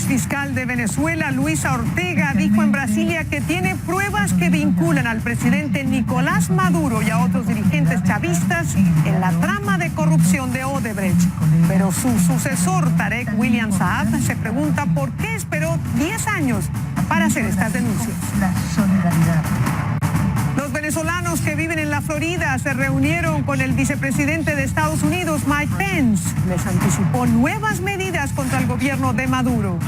exfiscal de Venezuela, Luisa Ortega, dijo en Brasilia que tiene pruebas que vinculan al presidente Nicolás Maduro y a otros dirigentes chavistas en la trama de corrupción de Odebrecht. Pero su sucesor, Tarek William Saab, se pregunta por qué esperó 10 años para hacer estas denuncias. Los venezolanos que viven en la Florida se reunieron con el vicepresidente de Estados Unidos, Mike Pence. Les anticipó nuevas medidas contra el gobierno de Maduro.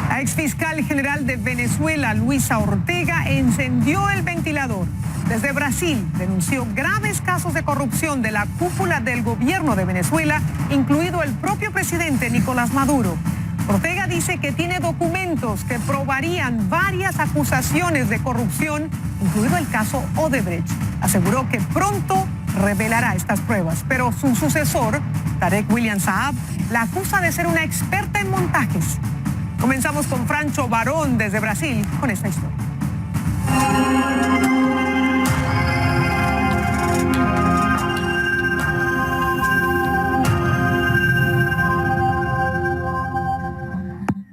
La exfiscal general de Venezuela, Luisa Ortega, encendió el ventilador. Desde Brasil denunció graves casos de corrupción de la cúpula del gobierno de Venezuela, incluido el propio presidente Nicolás Maduro. Ortega dice que tiene documentos que probarían varias acusaciones de corrupción, incluido el caso Odebrecht. Aseguró que pronto revelará estas pruebas, pero su sucesor, Tarek William Saab, la acusa de ser una experta en montajes. Comenzamos con Francho Barón desde Brasil con esta historia.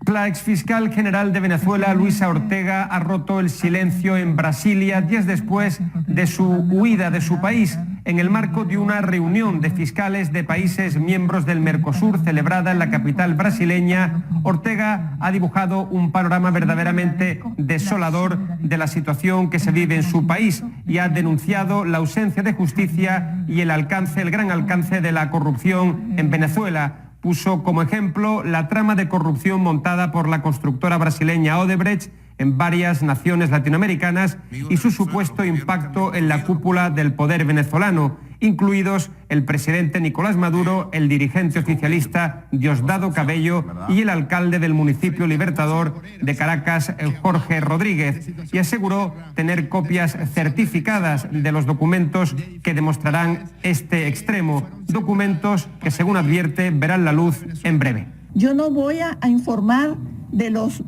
La exfiscal general de Venezuela, Luisa Ortega, ha roto el silencio en Brasilia días después de su huida de su país, en el marco de una reunión de fiscales de países miembros del Mercosur celebrada en la capital brasileña. Ortega ha dibujado un panorama verdaderamente desolador de la situación que se vive en su país y ha denunciado la ausencia de justicia y el gran alcance de la corrupción en Venezuela. Puso como ejemplo la trama de corrupción montada por la constructora brasileña Odebrecht en varias naciones latinoamericanas y su supuesto impacto en la cúpula del poder venezolano, incluidos el presidente Nicolás Maduro, el dirigente oficialista Diosdado Cabello y el alcalde del municipio Libertador de Caracas, Jorge Rodríguez, y aseguró tener copias certificadas de los documentos que demostrarán este extremo, documentos que, según advierte, verán la luz en breve. Yo no voy a informar de los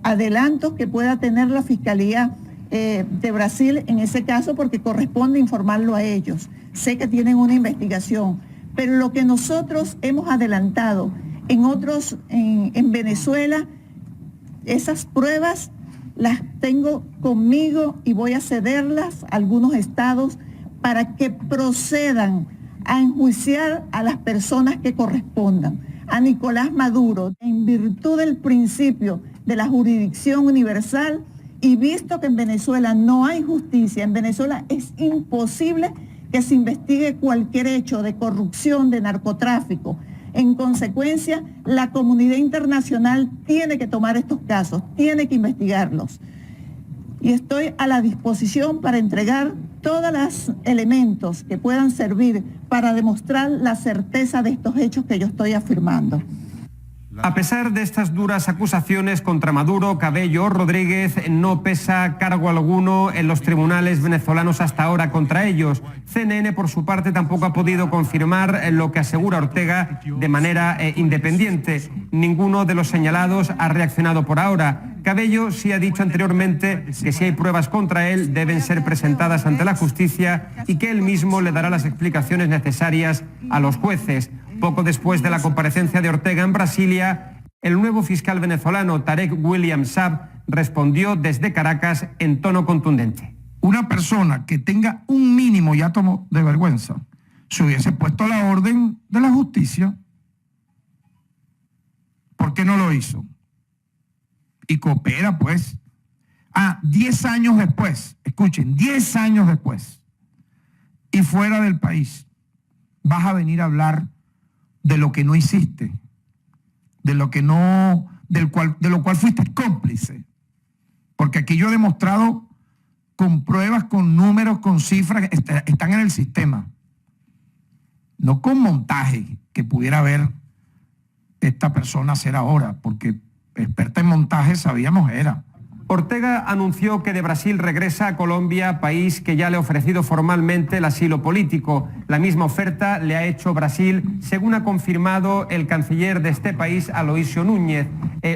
adelantos que pueda tener la Fiscalía de Brasil en ese caso, porque corresponde informarlo a ellos. Sé que tienen una investigación, pero lo que nosotros hemos adelantado en Venezuela, esas pruebas las tengo conmigo y voy a cederlas a algunos estados para que procedan a enjuiciar a las personas que correspondan. A Nicolás Maduro, en virtud del principio de la jurisdicción universal, y visto que en Venezuela no hay justicia, en Venezuela es imposible que se investigue cualquier hecho de corrupción, de narcotráfico. En consecuencia, la comunidad internacional tiene que tomar estos casos, tiene que investigarlos. Y estoy a la disposición para entregar todos los elementos que puedan servir para demostrar la certeza de estos hechos que yo estoy afirmando. A pesar de estas duras acusaciones contra Maduro, Cabello o Rodríguez, no pesa cargo alguno en los tribunales venezolanos hasta ahora contra ellos. CNN, por su parte, tampoco ha podido confirmar lo que asegura Ortega de manera independiente. Ninguno de los señalados ha reaccionado por ahora. Cabello sí ha dicho anteriormente que si hay pruebas contra él deben ser presentadas ante la justicia y que él mismo le dará las explicaciones necesarias a los jueces. Poco después de la comparecencia de Ortega en Brasilia, el nuevo fiscal venezolano Tarek William Saab respondió desde Caracas en tono contundente. Una persona que tenga un mínimo y átomo de vergüenza se hubiese puesto a la orden de la justicia. ¿Por qué no lo hizo? Y coopera, pues. 10 años después, escuchen, 10 años después, y fuera del país, vas a venir a hablar de lo que no hiciste, de lo cual fuiste cómplice. Porque aquí yo he demostrado con pruebas, con números, con cifras, están en el sistema. No con montaje que pudiera haber esta persona hacer ahora, porque experta en montaje sabíamos era. Ortega anunció que de Brasil regresa a Colombia, país que ya le ha ofrecido formalmente el asilo político. La misma oferta le ha hecho Brasil, según ha confirmado el canciller de este país, Aloysio Núñez.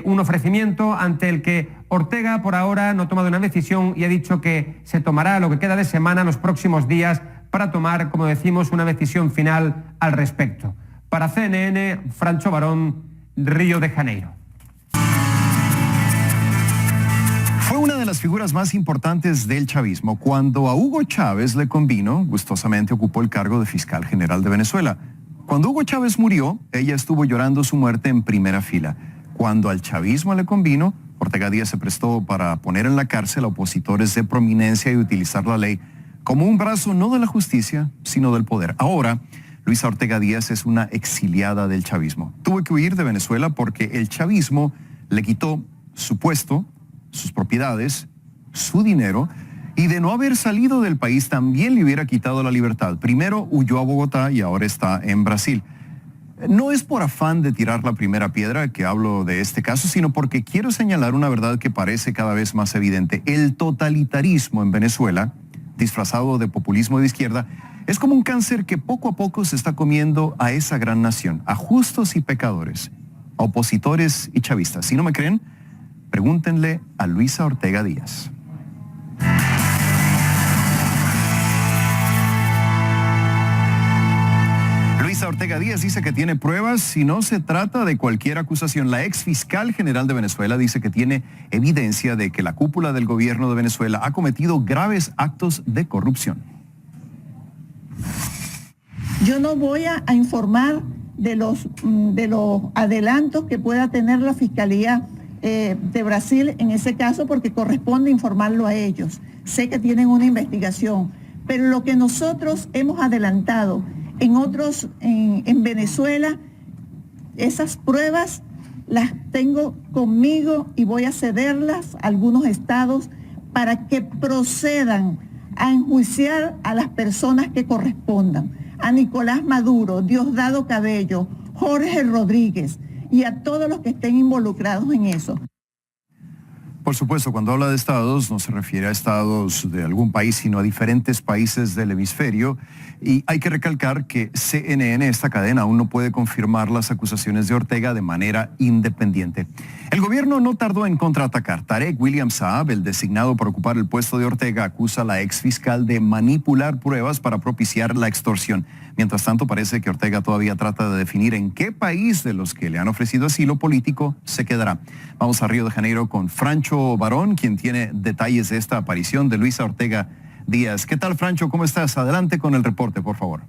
Un ofrecimiento ante el que Ortega por ahora no ha tomado una decisión y ha dicho que se tomará lo que queda de semana en los próximos días para tomar, como decimos, una decisión final al respecto. Para CNN, Francho Barón, Río de Janeiro. Fue una de las figuras más importantes del chavismo. Cuando a Hugo Chávez le convino, gustosamente ocupó el cargo de fiscal general de Venezuela. Cuando Hugo Chávez murió, ella estuvo llorando su muerte en primera fila. Cuando al chavismo le convino, Ortega Díaz se prestó para poner en la cárcel a opositores de prominencia y utilizar la ley como un brazo no de la justicia, sino del poder. Ahora, Luisa Ortega Díaz es una exiliada del chavismo. Tuvo que huir de Venezuela porque el chavismo le quitó su puesto, sus propiedades, su dinero, y de no haber salido del país también le hubiera quitado la libertad. Primero huyó a Bogotá y ahora está en Brasil. No es por afán de tirar la primera piedra que hablo de este caso, sino porque quiero señalar una verdad que parece cada vez más evidente. El totalitarismo en Venezuela, disfrazado de populismo de izquierda, es como un cáncer que poco a poco se está comiendo a esa gran nación, a justos y pecadores, a opositores y chavistas. Si no me creen, pregúntenle a Luisa Ortega Díaz. Luisa Ortega Díaz dice que tiene pruebas y no se trata de cualquier acusación. La ex fiscal general de Venezuela dice que tiene evidencia de que la cúpula del gobierno de Venezuela ha cometido graves actos de corrupción. Yo no voy a informar de los adelantos que pueda tener la Fiscalía de Brasil en ese caso, porque corresponde informarlo a ellos. Sé que tienen una investigación, pero lo que nosotros hemos adelantado en Venezuela, esas pruebas las tengo conmigo y voy a cederlas a algunos estados para que procedan a enjuiciar a las personas que correspondan, a Nicolás Maduro, Diosdado Cabello, Jorge Rodríguez y a todos los que estén involucrados en eso. Por supuesto, cuando habla de estados, no se refiere a estados de algún país, sino a diferentes países del hemisferio. Y hay que recalcar que CNN, esta cadena, aún no puede confirmar las acusaciones de Ortega de manera independiente. El gobierno no tardó en contraatacar. Tarek William Saab, el designado para ocupar el puesto de Ortega, acusa a la ex fiscal de manipular pruebas para propiciar la extorsión. Mientras tanto, parece que Ortega todavía trata de definir en qué país de los que le han ofrecido asilo político se quedará. Vamos a Río de Janeiro con Francho Barón, quien tiene detalles de esta aparición de Luisa Ortega Díaz. ¿Qué tal, Francho? ¿Cómo estás? Adelante con el reporte, por favor.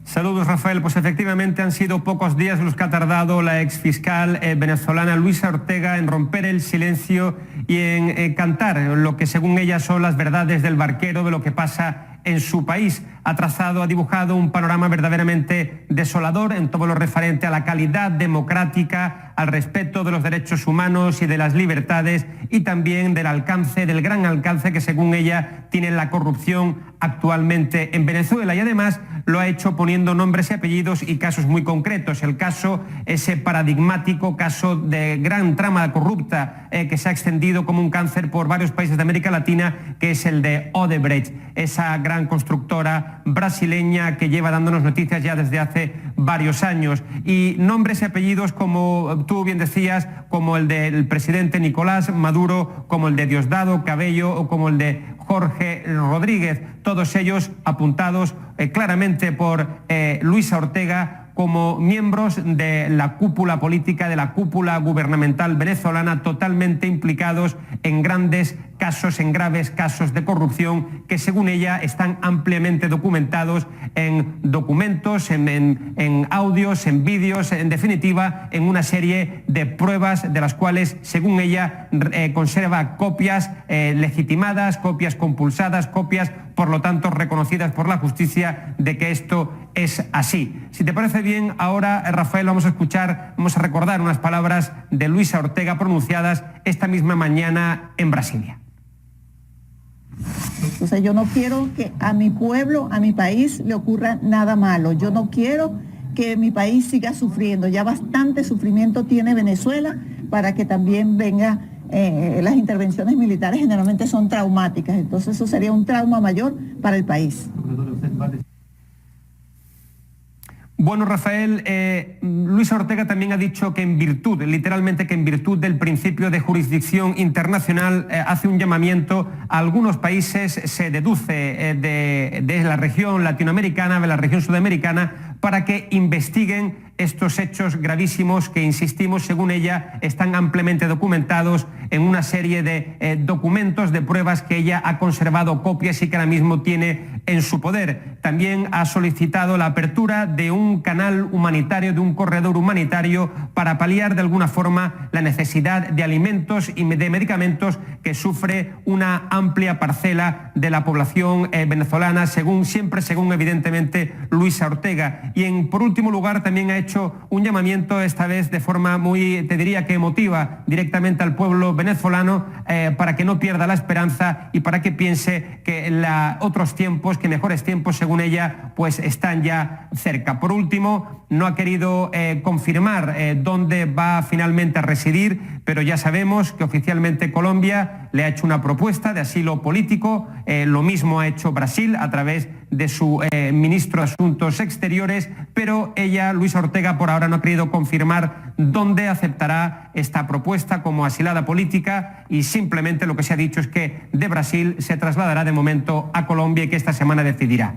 Saludos, Rafael. Pues efectivamente han sido pocos días los que ha tardado la exfiscal venezolana Luisa Ortega en romper el silencio y en cantar lo que según ella son las verdades del barquero de lo que pasa en su país. Ha dibujado un panorama verdaderamente desolador en todo lo referente a la calidad democrática, al respeto de los derechos humanos y de las libertades y también del gran alcance que según ella tiene la corrupción actualmente en Venezuela, y además lo ha hecho poniendo nombres y apellidos y casos muy concretos. El caso, ese paradigmático caso de gran trama corrupta que se ha extendido como un cáncer por varios países de América Latina, que es el de Odebrecht, esa gran constructora brasileña que lleva dándonos noticias ya desde hace varios años. Y nombres y apellidos, como tú bien decías, como el del presidente Nicolás Maduro, como el de Diosdado Cabello o como el de Jorge Rodríguez, todos ellos apuntados claramente por Luisa Ortega como miembros de la cúpula política, de la cúpula gubernamental venezolana, totalmente implicados en grandes casos, en graves casos de corrupción que según ella están ampliamente documentados en documentos, en audios, en vídeos, en definitiva en una serie de pruebas de las cuales según ella conserva copias legitimadas, copias compulsadas, copias por lo tanto reconocidas por la justicia de que esto es así. Si te parece bien, ahora, Rafael, vamos a recordar unas palabras de Luisa Ortega pronunciadas esta misma mañana en Brasilia. O sea, yo no quiero que a mi pueblo, a mi país le ocurra nada malo. Yo no quiero que mi país siga sufriendo. Ya bastante sufrimiento tiene Venezuela para que también venga. Las intervenciones militares generalmente son traumáticas, entonces eso sería un trauma mayor para el país. Bueno, Rafael, Luisa Ortega también ha dicho que literalmente que en virtud del principio de jurisdicción internacional hace un llamamiento a algunos países, se deduce de la región latinoamericana, de la región sudamericana, para que investiguen estos hechos gravísimos que, insistimos, según ella, están ampliamente documentados en una serie de documentos, de pruebas que ella ha conservado copias y que ahora mismo tiene en su poder. También ha solicitado la apertura de un canal humanitario, de un corredor humanitario, para paliar de alguna forma la necesidad de alimentos y de medicamentos que sufre una amplia parcela de la población venezolana, según evidentemente Luisa Ortega. Y por último lugar, también ha hecho un llamamiento, esta vez de forma muy, te diría que emotiva, directamente al pueblo venezolano, para que no pierda la esperanza y para que piense que otros tiempos, que mejores tiempos, según ella, pues están ya cerca. Por último, no ha querido confirmar dónde va finalmente a residir, pero ya sabemos que oficialmente Colombia le ha hecho una propuesta de asilo político, lo mismo ha hecho Brasil a través de su ministro de Asuntos Exteriores, pero ella, Luisa Ortega, por ahora no ha querido confirmar dónde aceptará esta propuesta como asilada política, y simplemente lo que se ha dicho es que de Brasil se trasladará de momento a Colombia y que esta semana decidirá.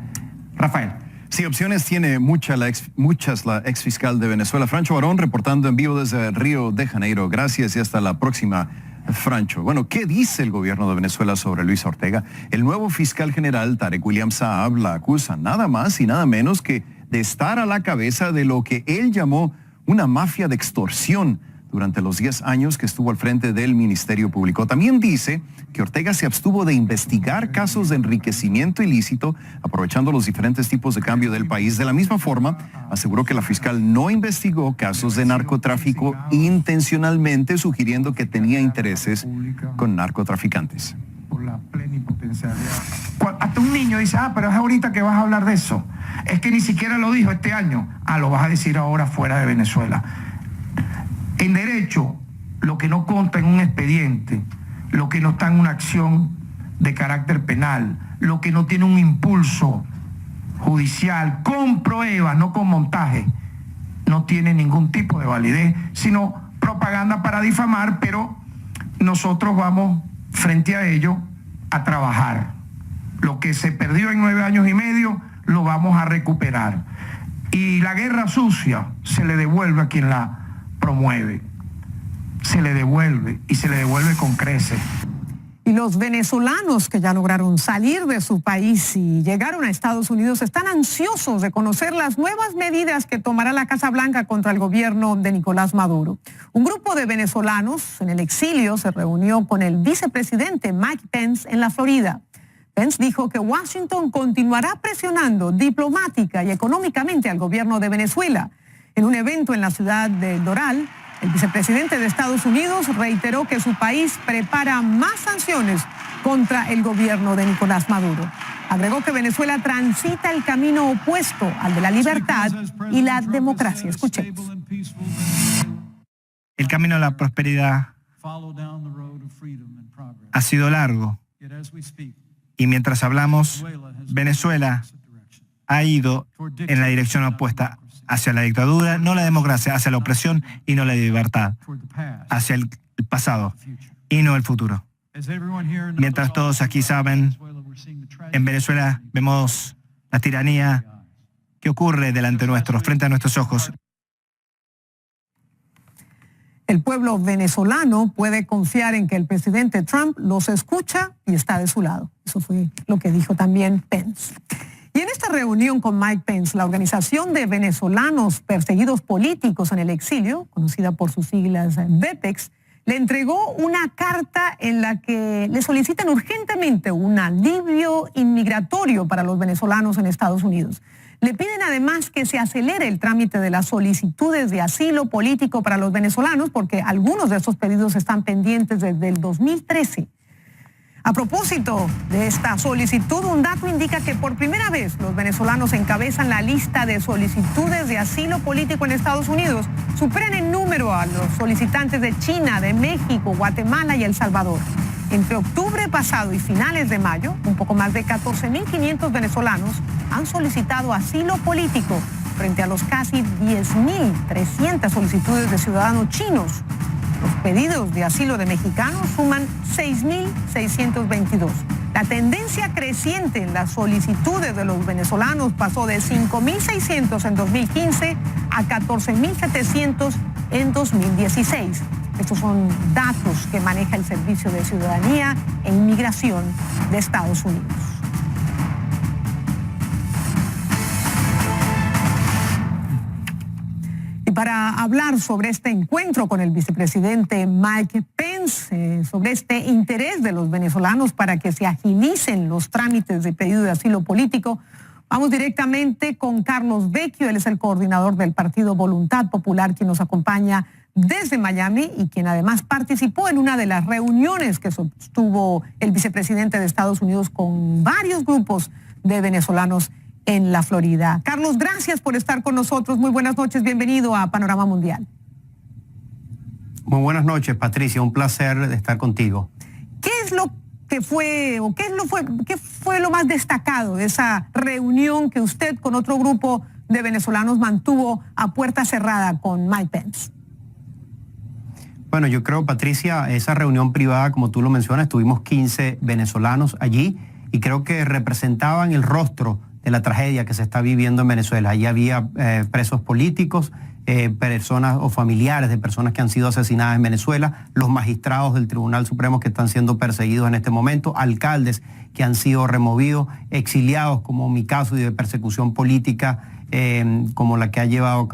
Rafael. Sí, opciones tiene muchas la ex fiscal de Venezuela, Francho Barón, reportando en vivo desde Río de Janeiro. Gracias y hasta la próxima, Francho. Bueno, ¿qué dice el gobierno de Venezuela sobre Luisa Ortega? El nuevo fiscal general, Tarek William Saab, la acusa nada más y nada menos que de estar a la cabeza de lo que él llamó una mafia de extorsión durante los 10 años que estuvo al frente del Ministerio Público. También dice que Ortega se abstuvo de investigar casos de enriquecimiento ilícito, aprovechando los diferentes tipos de cambio del país. De la misma forma, aseguró que la fiscal no investigó casos de narcotráfico intencionalmente, sugiriendo que tenía intereses con narcotraficantes. Por la plenipotencialidad. Hasta un niño dice, pero es ahorita que vas a hablar de eso. Es que ni siquiera lo dijo este año. Lo vas a decir ahora fuera de Venezuela. En derecho, lo que no consta en un expediente, lo que no está en una acción de carácter penal, lo que no tiene un impulso judicial con pruebas, no con montaje, no tiene ningún tipo de validez, sino propaganda para difamar, pero nosotros vamos frente a ello a trabajar. Lo que se perdió en 9 años y medio lo vamos a recuperar. Y la guerra sucia se le devuelve a quien la promueve. Se le devuelve y se le devuelve con creces. Y los venezolanos que ya lograron salir de su país y llegaron a Estados Unidos están ansiosos de conocer las nuevas medidas que tomará la Casa Blanca contra el gobierno de Nicolás Maduro. Un grupo de venezolanos en el exilio se reunió con el vicepresidente Mike Pence en la Florida. Pence dijo que Washington continuará presionando diplomática y económicamente al gobierno de Venezuela. En un evento en la ciudad de Doral, el vicepresidente de Estados Unidos reiteró que su país prepara más sanciones contra el gobierno de Nicolás Maduro. Agregó que Venezuela transita el camino opuesto al de la libertad y la democracia. Escuchemos. El camino a la prosperidad ha sido largo y mientras hablamos, Venezuela ha ido en la dirección opuesta, hacia la dictadura, no la democracia, hacia la opresión y no la libertad, hacia el pasado y no el futuro. Mientras todos aquí saben, en Venezuela vemos la tiranía que ocurre delante nuestro, frente a nuestros ojos. El pueblo venezolano puede confiar en que el presidente Trump los escucha y está de su lado. Eso fue lo que dijo también Pence. Y en esta reunión con Mike Pence, la Organización de Venezolanos Perseguidos Políticos en el Exilio, conocida por sus siglas VEPEX, le entregó una carta en la que le solicitan urgentemente un alivio inmigratorio para los venezolanos en Estados Unidos. Le piden además que se acelere el trámite de las solicitudes de asilo político para los venezolanos, porque algunos de estos pedidos están pendientes desde el 2013. A propósito de esta solicitud, un dato indica que por primera vez los venezolanos encabezan la lista de solicitudes de asilo político en Estados Unidos. Superan en número a los solicitantes de China, de México, Guatemala y El Salvador. Entre octubre pasado y finales de mayo, un poco más de 14.500 venezolanos han solicitado asilo político frente a los casi 10.300 solicitudes de ciudadanos chinos. Los pedidos de asilo de mexicanos suman 6.622. La tendencia creciente en las solicitudes de los venezolanos pasó de 5.600 en 2015 a 14.700 en 2016. Estos son datos que maneja el Servicio de Ciudadanía e Inmigración de Estados Unidos. Y para hablar sobre este encuentro con el vicepresidente Mike Pence, sobre este interés de los venezolanos para que se agilicen los trámites de pedido de asilo político, vamos directamente con Carlos Vecchio. Él es el coordinador del Partido Voluntad Popular, quien nos acompaña desde Miami y quien además participó en una de las reuniones que sostuvo el vicepresidente de Estados Unidos con varios grupos de venezolanos en la Florida. Carlos, gracias por estar con nosotros. Muy buenas noches, bienvenido a Panorama Mundial. Muy buenas noches, Patricia, un placer estar contigo. ¿Qué es lo que fue o qué fue lo más destacado de esa reunión que usted con otro grupo de venezolanos mantuvo a puerta cerrada con Mike Pence? Bueno, yo creo, Patricia, esa reunión privada, como tú lo mencionas, tuvimos 15 venezolanos allí y creo que representaban el rostro de la tragedia que se está viviendo en Venezuela. Allí había presos políticos, personas o familiares de personas que han sido asesinadas en Venezuela, los magistrados del Tribunal Supremo que están siendo perseguidos en este momento, alcaldes que han sido removidos, exiliados como mi caso y de persecución política como la que ha llevado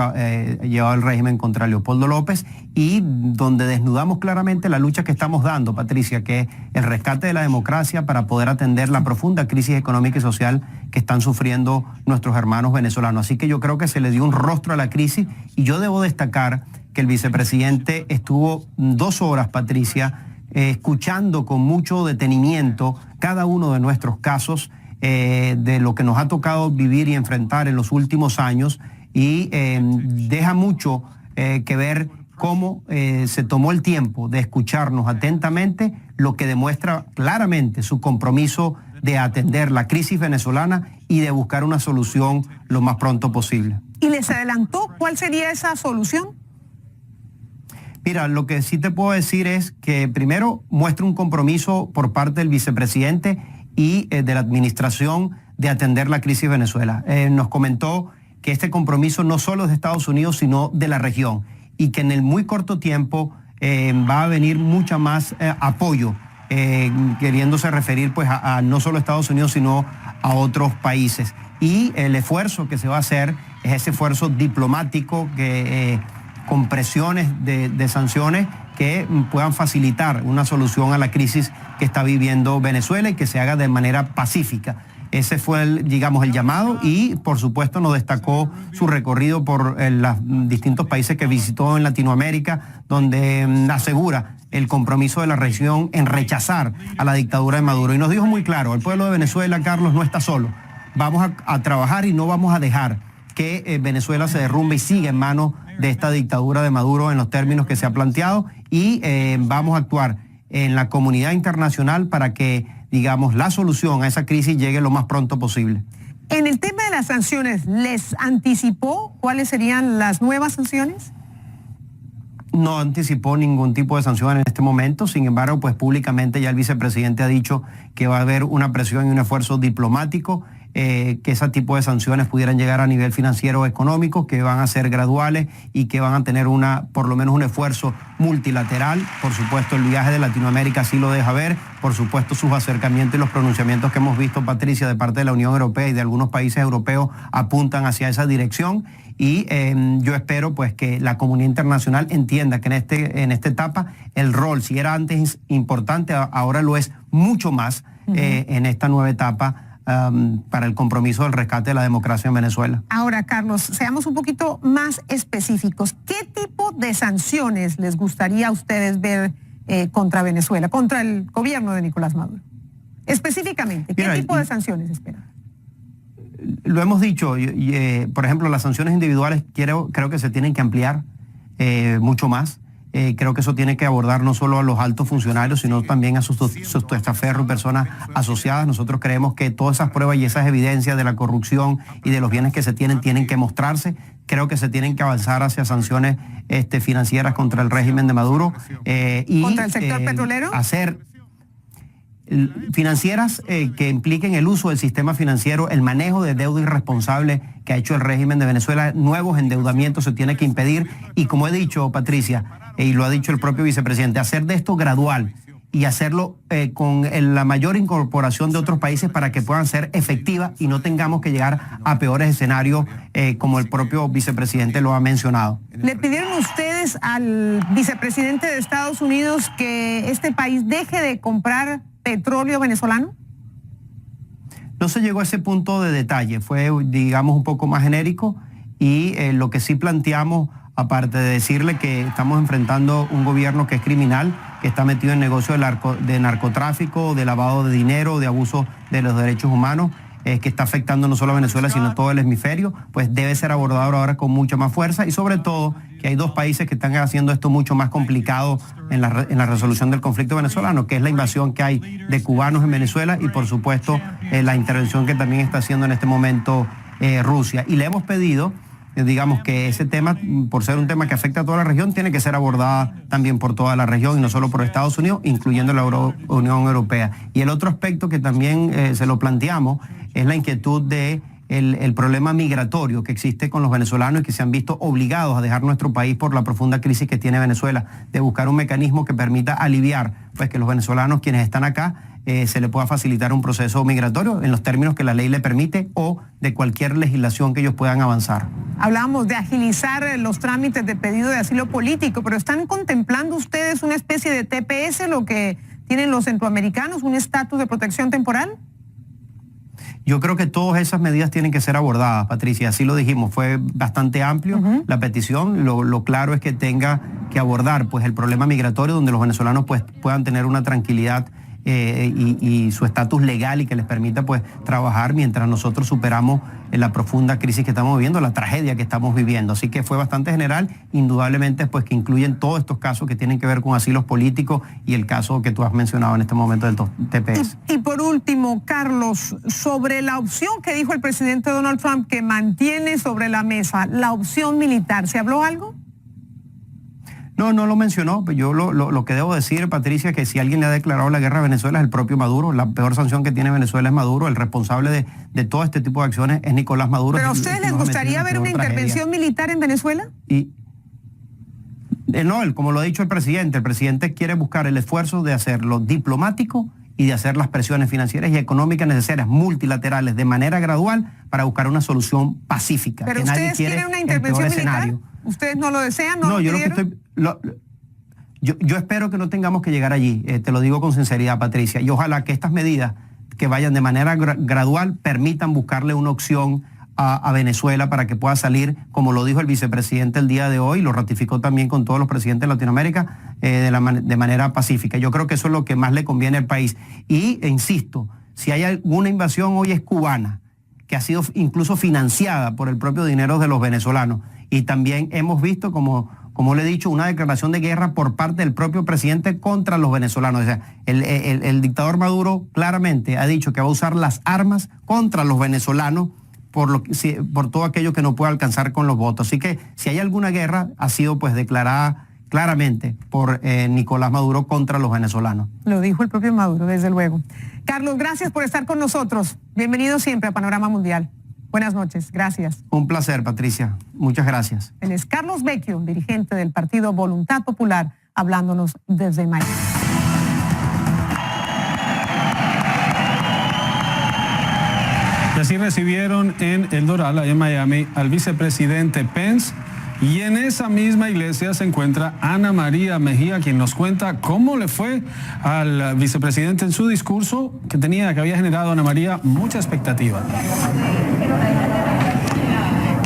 el régimen contra Leopoldo López, y donde desnudamos claramente la lucha que estamos dando, Patricia, que es el rescate de la democracia para poder atender la profunda crisis económica y social que están sufriendo nuestros hermanos venezolanos. Así que yo creo que se le dio un rostro a la crisis y yo debo destacar que el vicepresidente estuvo 2 horas, Patricia, escuchando con mucho detenimiento cada uno de nuestros casos, de lo que nos ha tocado vivir y enfrentar en los últimos años, y deja mucho que ver cómo se tomó el tiempo de escucharnos atentamente, lo que demuestra claramente su compromiso de atender la crisis venezolana y de buscar una solución lo más pronto posible. ¿Y les adelantó cuál sería esa solución? Mira, lo que sí te puedo decir es que primero muestra un compromiso por parte del vicepresidente y de la administración de atender la crisis de Venezuela. Nos comentó que este compromiso no solo es de Estados Unidos, sino de la región, y que en el muy corto tiempo va a venir mucha más apoyo, queriéndose referir pues a no solo a Estados Unidos, sino a otros países. Y el esfuerzo que se va a hacer es ese esfuerzo diplomático que con presiones de sanciones que puedan facilitar una solución a la crisis que está viviendo Venezuela y que se haga de manera pacífica. Ese fue el llamado, y por supuesto nos destacó su recorrido por los distintos países que visitó en Latinoamérica, donde asegura el compromiso de la región en rechazar a la dictadura de Maduro. Y nos dijo muy claro, el pueblo de Venezuela, Carlos, no está solo. Vamos a trabajar y no vamos a dejar que Venezuela se derrumbe y siga en manos de esta dictadura de Maduro en los términos que se ha planteado, y vamos a actuar en la comunidad internacional para que, la solución a esa crisis llegue lo más pronto posible. En el tema de las sanciones, ¿les anticipó cuáles serían las nuevas sanciones? No anticipó ningún tipo de sanción en este momento, sin embargo, pues públicamente ya el vicepresidente ha dicho que va a haber una presión y un esfuerzo diplomático, que ese tipo de sanciones pudieran llegar a nivel financiero o económico, que van a ser graduales y que van a tener por lo menos un esfuerzo multilateral. Por supuesto, el viaje de Latinoamérica sí lo deja ver, por supuesto sus acercamientos y los pronunciamientos que hemos visto, Patricia, de parte de la Unión Europea y de algunos países europeos apuntan hacia esa dirección, y yo espero pues que la comunidad internacional entienda que en esta etapa el rol, si era antes importante, ahora lo es mucho más en esta nueva etapa, para el compromiso del rescate de la democracia en Venezuela. Ahora, Carlos, seamos un poquito más específicos. ¿Qué tipo de sanciones les gustaría a ustedes ver contra Venezuela, contra el gobierno de Nicolás Maduro? Específicamente, ¿qué tipo de sanciones esperan? Lo hemos dicho, por ejemplo, las sanciones individuales creo que se tienen que ampliar mucho más. Creo que eso tiene que abordar no solo a los altos funcionarios, sino también a sus testaferros y personas asociadas. Nosotros creemos que todas esas pruebas y esas evidencias de la corrupción y de los bienes que se tienen que mostrarse. Creo que se tienen que avanzar hacia sanciones financieras contra el régimen de Maduro. Y ¿contra el sector petrolero? Hacer financieras que impliquen el uso del sistema financiero, el manejo de deuda irresponsable que ha hecho el régimen de Venezuela. Nuevos endeudamientos se tiene que impedir y, como he dicho, Patricia, y lo ha dicho el propio vicepresidente, hacer de esto gradual y hacerlo con la mayor incorporación de otros países para que puedan ser efectivas y no tengamos que llegar a peores escenarios como el propio vicepresidente lo ha mencionado. ¿Le pidieron ustedes al vicepresidente de Estados Unidos que este país deje de comprar petróleo venezolano? No se llegó a ese punto de detalle, fue, digamos, un poco más genérico y lo que sí planteamos, aparte de decirle que estamos enfrentando un gobierno que es criminal, que está metido en negocios de narcotráfico, de lavado de dinero, de abuso de los derechos humanos, que está afectando no solo a Venezuela, sino todo el hemisferio, pues debe ser abordado ahora con mucha más fuerza y sobre todo que hay dos países que están haciendo esto mucho más complicado en la resolución del conflicto venezolano, que es la invasión que hay de cubanos en Venezuela y por supuesto la intervención que también está haciendo en este momento Rusia. Y le hemos pedido, digamos, que ese tema, por ser un tema que afecta a toda la región, tiene que ser abordada también por toda la región y no solo por Estados Unidos, incluyendo la Unión Europea. Y el otro aspecto que también se lo planteamos es la inquietud de el problema migratorio que existe con los venezolanos y que se han visto obligados a dejar nuestro país por la profunda crisis que tiene Venezuela, de buscar un mecanismo que permita aliviar, pues, que los venezolanos quienes están acá se le pueda facilitar un proceso migratorio en los términos que la ley le permite o de cualquier legislación que ellos puedan avanzar. Hablábamos de agilizar los trámites de pedido de asilo político, pero ¿están contemplando ustedes una especie de TPS, lo que tienen los centroamericanos, un estatus de protección temporal? Yo creo que todas esas medidas tienen que ser abordadas, Patricia, así lo dijimos, fue bastante amplio la petición, lo claro es que tenga que abordar pues el problema migratorio donde los venezolanos pues puedan tener una tranquilidad y su estatus legal y que les permita pues trabajar mientras nosotros superamos la profunda crisis que estamos viviendo, la tragedia que estamos viviendo. Así que fue bastante general, indudablemente pues que incluyen todos estos casos que tienen que ver con asilos políticos y el caso que tú has mencionado en este momento del TPS. Y por último, Carlos, sobre la opción que dijo el presidente Donald Trump que mantiene sobre la mesa, la opción militar, ¿se habló algo? No lo mencionó, pero yo lo que debo decir, Patricia, es que si alguien le ha declarado la guerra a Venezuela es el propio Maduro. La peor sanción que tiene Venezuela es Maduro. El responsable de todo este tipo de acciones es Nicolás Maduro. ¿Pero a ustedes les gustaría ver una intervención militar en Venezuela? No, como lo ha dicho el presidente quiere buscar el esfuerzo de hacerlo diplomático y de hacer las presiones financieras y económicas necesarias, multilaterales, de manera gradual para buscar una solución pacífica. ¿Pero que nadie ustedes quiere quieren una intervención militar? Escenario. ¿Ustedes no lo desean? ¿No yo lo lo que pidieron? yo espero que no tengamos que llegar allí, te lo digo con sinceridad, Patricia, y ojalá que estas medidas que vayan de manera gradual permitan buscarle una opción a Venezuela para que pueda salir, como lo dijo el vicepresidente el día de hoy, lo ratificó también con todos los presidentes de Latinoamérica, de manera pacífica. Yo creo que eso es lo que más le conviene al país. Y insisto, si hay alguna invasión hoy es cubana, que ha sido incluso financiada por el propio dinero de los venezolanos. Y también hemos visto, como le he dicho, una declaración de guerra por parte del propio presidente contra los venezolanos. O sea, el dictador Maduro claramente ha dicho que va a usar las armas contra los venezolanos por todo aquello que no puede alcanzar con los votos. Así que si hay alguna guerra, ha sido pues declarada claramente por Nicolás Maduro contra los venezolanos. Lo dijo el propio Maduro, desde luego. Carlos, gracias por estar con nosotros. Bienvenido siempre a Panorama Mundial. Buenas noches, gracias. Un placer, Patricia. Muchas gracias. Él es Carlos Vecchio, dirigente del Partido Voluntad Popular, hablándonos desde Miami. Y así recibieron en El Doral, en Miami, al vicepresidente Pence. Y en esa misma iglesia se encuentra Ana María Mejía, quien nos cuenta cómo le fue al vicepresidente en su discurso que había generado, Ana María, mucha expectativa.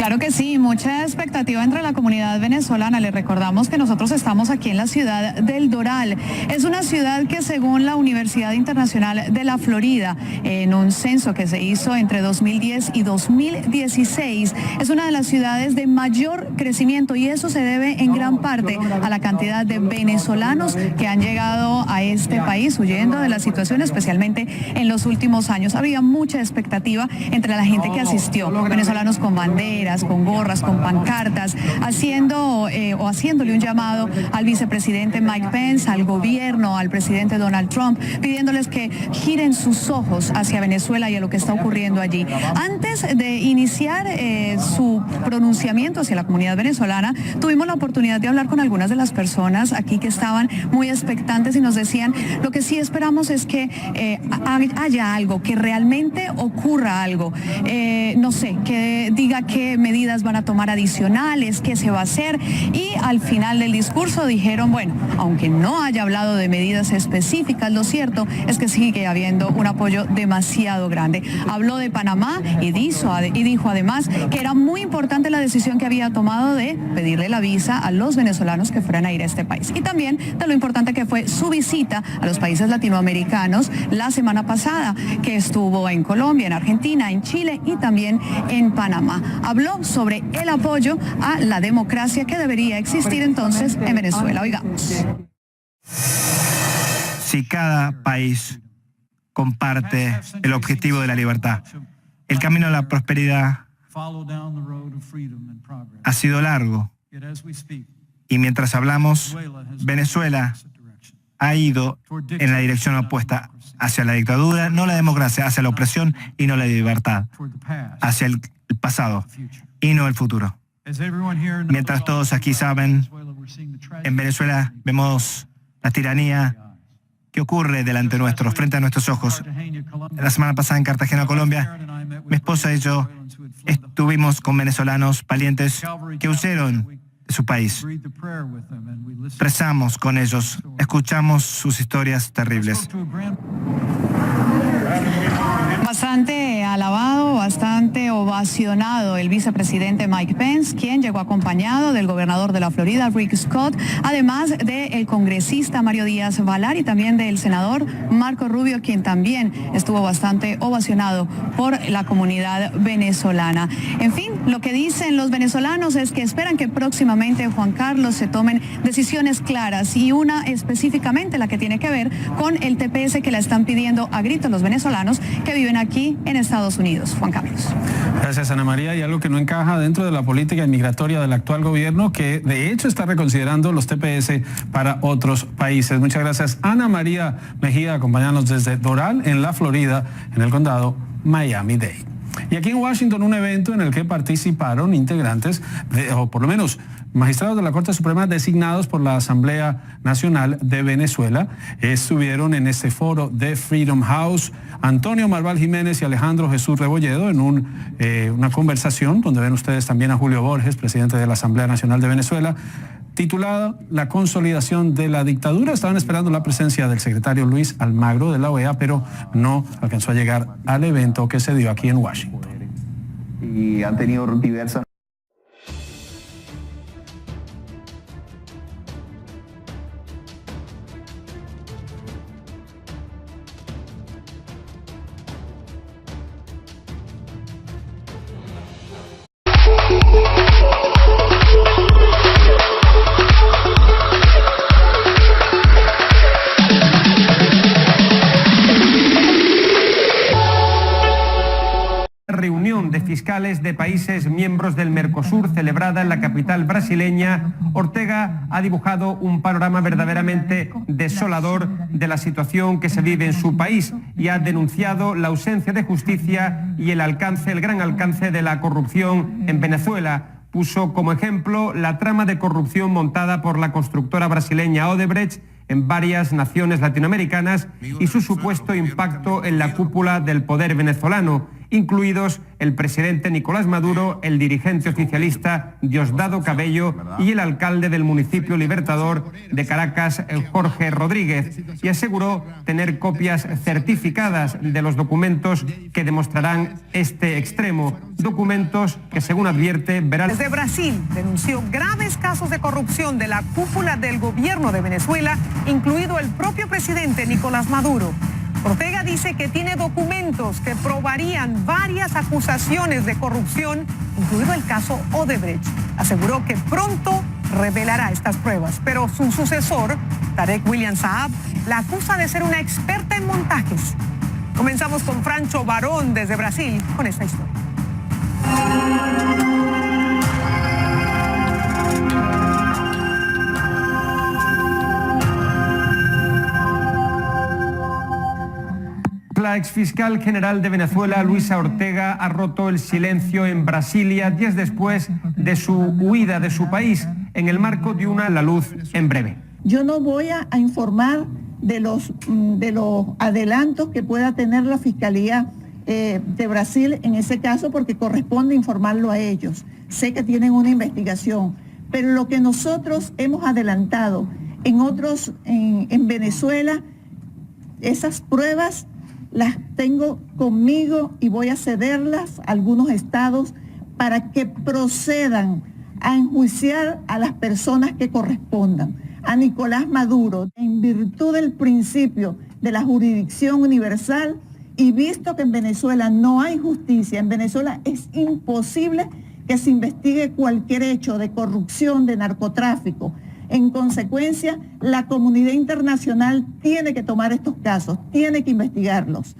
Claro que sí, mucha expectativa entre la comunidad venezolana. Les recordamos que nosotros estamos aquí en la ciudad del Doral. Es una ciudad que, según la Universidad Internacional de la Florida, en un censo que se hizo entre 2010 y 2016, es una de las ciudades de mayor crecimiento, y eso se debe en gran parte a la cantidad de venezolanos que han llegado a este país huyendo de la situación, especialmente en los últimos años. Había mucha expectativa entre la gente que asistió, venezolanos con banderas, con gorras, con pancartas, haciéndole un llamado al vicepresidente Mike Pence, al gobierno, al presidente Donald Trump, pidiéndoles que giren sus ojos hacia Venezuela y a lo que está ocurriendo allí. Antes de iniciar su pronunciamiento hacia la comunidad venezolana, tuvimos la oportunidad de hablar con algunas de las personas aquí que estaban muy expectantes y nos decían: lo que sí esperamos es que haya algo, que realmente ocurra algo, no sé, que diga qué medidas van a tomar adicionales, qué se va a hacer. Y al final del discurso dijeron, bueno, aunque no haya hablado de medidas específicas, lo cierto es que sigue habiendo un apoyo demasiado grande. Habló de Panamá y dijo además que era muy importante la decisión que había tomado de pedirle la visa a los venezolanos que fueran a ir a este país, y también de lo importante que fue su visita a los países latinoamericanos la semana pasada, que estuvo en Colombia, en Argentina, en Chile y también en Panamá. Habló sobre el apoyo a la democracia que debería existir entonces en Venezuela. Oigamos. Si cada país comparte el objetivo de la libertad, el camino a la prosperidad ha sido largo, y mientras hablamos, Venezuela ha ido en la dirección opuesta hacia la dictadura, no la democracia, hacia la opresión y no la libertad, hacia el pasado y no el futuro. Mientras todos aquí saben, en Venezuela vemos la tiranía que ocurre delante nuestro, frente a nuestros ojos. La semana pasada en Cartagena, Colombia, mi esposa y yo estuvimos con venezolanos valientes que huyeron de su país. Rezamos con ellos, escuchamos sus historias terribles. Bastante alabado, bastante ovacionado el vicepresidente Mike Pence, quien llegó acompañado del gobernador de la Florida, Rick Scott, además del congresista Mario Díaz Valar y también del senador Marco Rubio, quien también estuvo bastante ovacionado por la comunidad venezolana. En fin, lo que dicen los venezolanos es que esperan que próximamente, Juan Carlos, se tomen decisiones claras, y una específicamente la que tiene que ver con el TPS que la están pidiendo a gritos los venezolanos que viven aquí en Estados Unidos. Juan Carlos. Gracias, Ana María. Y algo que no encaja dentro de la política inmigratoria del actual gobierno, que de hecho está reconsiderando los TPS para otros países. Muchas gracias, Ana María Mejía, acompañándonos desde Doral, en la Florida, en el condado Miami-Dade. Y aquí en Washington, un evento en el que participaron integrantes, o por lo menos magistrados de la Corte Suprema designados por la Asamblea Nacional de Venezuela. Estuvieron en este foro de Freedom House Antonio Marval Jiménez y Alejandro Jesús Rebolledo en una conversación donde ven ustedes también a Julio Borges, presidente de la Asamblea Nacional de Venezuela, titulada La consolidación de la dictadura. Estaban esperando la presencia del secretario Luis Almagro de la OEA, pero no alcanzó a llegar al evento que se dio aquí en Washington. Y han tenido diversas... Reunión de fiscales de países miembros del Mercosur celebrada en la capital brasileña, Ortega ha dibujado un panorama verdaderamente desolador de la situación que se vive en su país y ha denunciado la ausencia de justicia y el gran alcance de la corrupción en Venezuela. Puso como ejemplo la trama de corrupción montada por la constructora brasileña Odebrecht en varias naciones latinoamericanas y su supuesto impacto en la cúpula del poder venezolano. incluidos el presidente Nicolás Maduro, el dirigente oficialista Diosdado Cabello y el alcalde del municipio Libertador de Caracas, Jorge Rodríguez, y aseguró tener copias certificadas de los documentos que demostrarán este extremo, documentos que, según advierte, verán. Desde Brasil denunció graves casos de corrupción de la cúpula del gobierno de Venezuela, incluido el propio presidente Nicolás Maduro. Ortega dice que tiene documentos que probarían varias acusaciones de corrupción, incluido el caso Odebrecht. Aseguró que pronto revelará estas pruebas, pero su sucesor, Tarek William Saab, la acusa de ser una experta en montajes. Comenzamos con Francho Barón desde Brasil con esta historia. La exfiscal general de Venezuela, Luisa Ortega, ha roto el silencio en Brasilia días después de su huida de su país, en el marco de una La Luz en breve. Yo no voy a informar de los adelantos que pueda tener la Fiscalía de Brasil en ese caso, porque corresponde informarlo a ellos. Sé que tienen una investigación, pero lo que nosotros hemos adelantado en Venezuela, esas pruebas las tengo conmigo y voy a cederlas a algunos estados para que procedan a enjuiciar a las personas que correspondan. A Nicolás Maduro, en virtud del principio de la jurisdicción universal, y visto que en Venezuela no hay justicia, en Venezuela es imposible que se investigue cualquier hecho de corrupción, de narcotráfico. En consecuencia, la comunidad internacional tiene que tomar estos casos, tiene que investigarlos.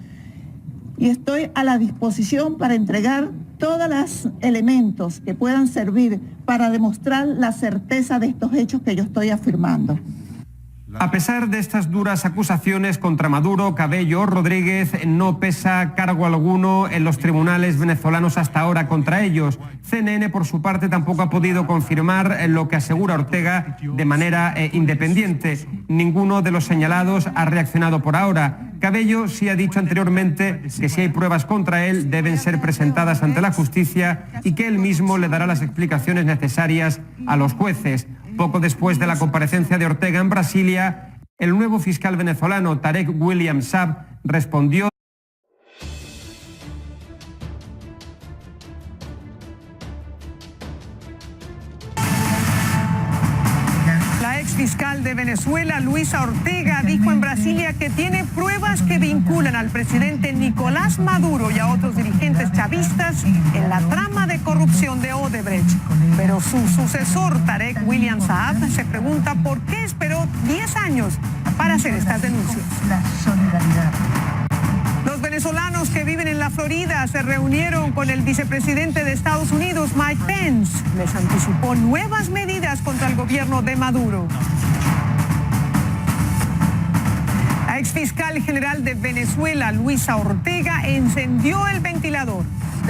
Y estoy a la disposición para entregar todos los elementos que puedan servir para demostrar la certeza de estos hechos que yo estoy afirmando. A pesar de estas duras acusaciones contra Maduro, Cabello, Rodríguez, no pesa cargo alguno en los tribunales venezolanos hasta ahora contra ellos. CNN, por su parte, tampoco ha podido confirmar lo que asegura Ortega de manera independiente. Ninguno de los señalados ha reaccionado por ahora. Cabello sí ha dicho anteriormente que si hay pruebas contra él deben ser presentadas ante la justicia y que él mismo le dará las explicaciones necesarias a los jueces. Poco después de la comparecencia de Ortega en Brasilia, el nuevo fiscal venezolano Tarek William Saab respondió. La exfiscal de Venezuela, Luisa Ortega, dijo en Brasilia que tiene pruebas que vinculan al presidente Nicolás Maduro y a otros dirigentes chavistas en la trama de corrupción de Odebrecht. Pero su sucesor, Tarek William Saab, se pregunta por qué esperó 10 años para hacer estas denuncias. Los venezolanos que viven en la Florida se reunieron con el vicepresidente de Estados Unidos, Mike Pence. Les anticipó nuevas medidas contra el gobierno de Maduro. La exfiscal general de Venezuela, Luisa Ortega, encendió el ventilador